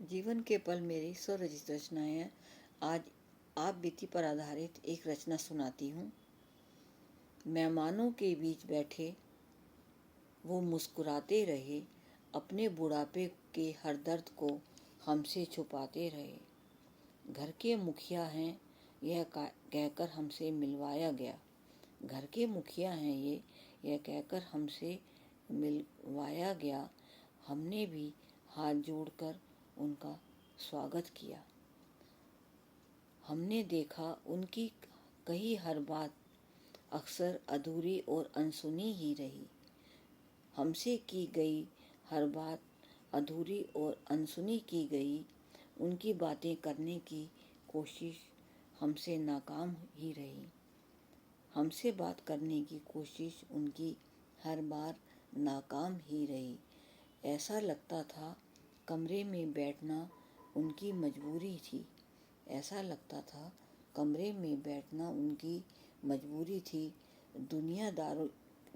जीवन के पल मेरी स्वरचित रचनाएं हैं। आज आप बीती पर आधारित एक रचना सुनाती हूँ। मेहमानों के बीच बैठे वो मुस्कुराते रहे, अपने बुढ़ापे के हर दर्द को हमसे छुपाते रहे। घर के मुखिया हैं यह कहकर हमसे मिलवाया गया। घर के मुखिया हैं यह कहकर हमसे मिलवाया गया। हमने भी हाथ जोड़कर उनका स्वागत किया। हमने देखा उनकी कही हर बात अक्सर अधूरी और अनसुनी ही रही। हमसे की गई हर बात अधूरी और अनसुनी की गई। उनकी बातें करने की कोशिश हमसे नाकाम ही रही। हमसे बात करने की कोशिश उनकी हर बार नाकाम ही रही। ऐसा लगता था कमरे में बैठना उनकी मजबूरी थी। ऐसा लगता था कमरे में बैठना उनकी मजबूरी थी।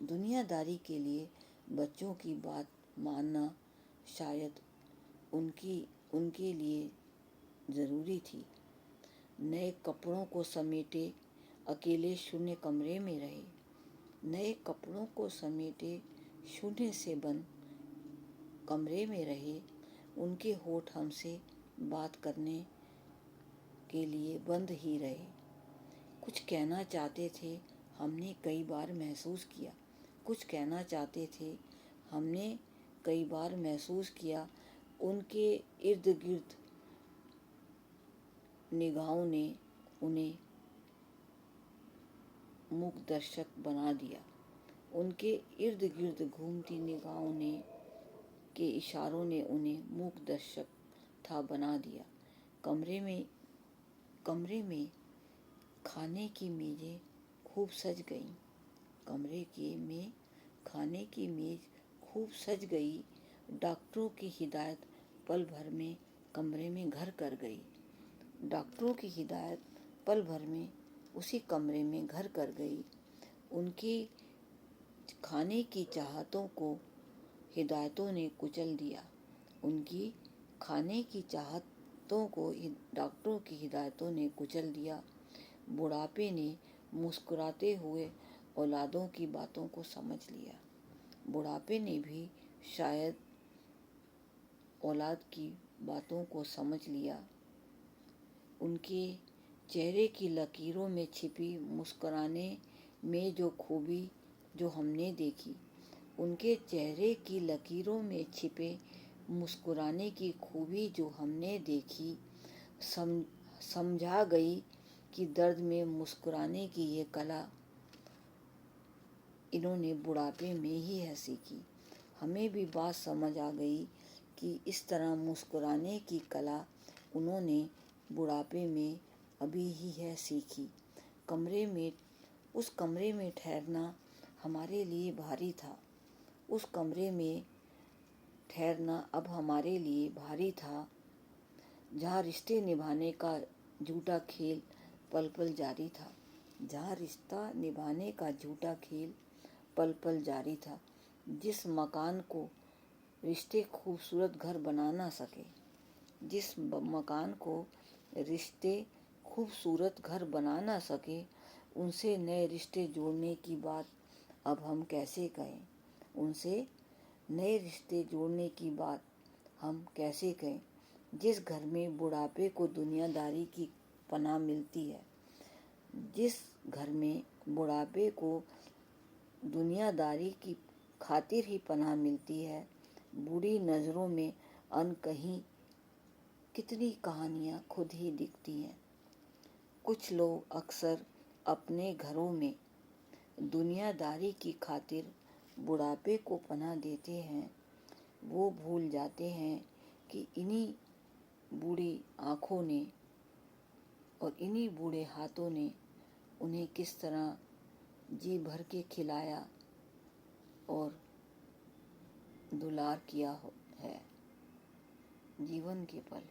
दुनियादारी के लिए बच्चों की बात मानना शायद उनके लिए ज़रूरी थी। नए कपड़ों को समेटे अकेले शून्य कमरे में रहे। नए कपड़ों को समेटे शून्य से बंद कमरे में रहे। उनके होठ हमसे बात करने के लिए बंद ही रहे। कुछ कहना चाहते थे, हमने कई बार महसूस किया। कुछ कहना चाहते थे, हमने कई बार महसूस किया। उनके इर्द गिर्द निगाहों ने उन्हें मूक दर्शक बना दिया। उनके इर्द गिर्द घूमती निगाहों ने के इशारों ने उन्हें मूक दर्शक था बना दिया। कमरे में खाने की मेजें खूब सज गईं। में खाने की मेज खूब सज गई। डॉक्टरों की हिदायत पल भर में कमरे में घर कर गई। डॉक्टरों की हिदायत पल भर में उसी कमरे में घर कर गई। उनकी खाने की चाहतों को हिदायतों ने कुचल दिया। उनकी खाने की चाहतों को डॉक्टरों की हिदायतों ने कुचल दिया। बुढ़ापे ने मुस्कुराते हुए औलादों की बातों को समझ लिया। बुढ़ापे ने भी शायद औलाद की बातों को समझ लिया। उनके चेहरे की लकीरों में छिपी मुस्कुराने में जो खूबी जो हमने देखी, उनके चेहरे की लकीरों में छिपे मुस्कुराने की खूबी जो हमने देखी, समझा गई कि दर्द में मुस्कुराने की ये कला इन्होंने बुढ़ापे में ही है सीखी। हमें भी बात समझ आ गई कि इस तरह मुस्कुराने की कला उन्होंने बुढ़ापे में अभी ही है सीखी। उस कमरे में ठहरना हमारे लिए भारी था। उस कमरे में ठहरना अब हमारे लिए भारी था, जहाँ रिश्ते निभाने का झूठा खेल पल पल जारी था। जहाँ रिश्ता निभाने का झूठा खेल पल पल जारी था। जिस मकान को रिश्ते खूबसूरत घर बना ना सके, जिस मकान को रिश्ते खूबसूरत घर बना ना सके, उनसे नए रिश्ते जोड़ने की बात अब हम कैसे कहें। उनसे नए रिश्ते जोड़ने की बात हम कैसे कहें। जिस घर में बुढ़ापे को दुनियादारी की पनाह मिलती है, जिस घर में बुढ़ापे को दुनियादारी की खातिर ही पनाह मिलती है, बूढ़ी नज़रों में अनकही कितनी कहानियाँ खुद ही दिखती हैं। कुछ लोग अक्सर अपने घरों में दुनियादारी की खातिर बुढ़ापे को पनाह देते हैं। वो भूल जाते हैं कि इन्हीं बूढ़ी आँखों ने और इन्हीं बूढ़े हाथों ने उन्हें किस तरह जी भर के खिलाया और दुलार किया है। जीवन के पल।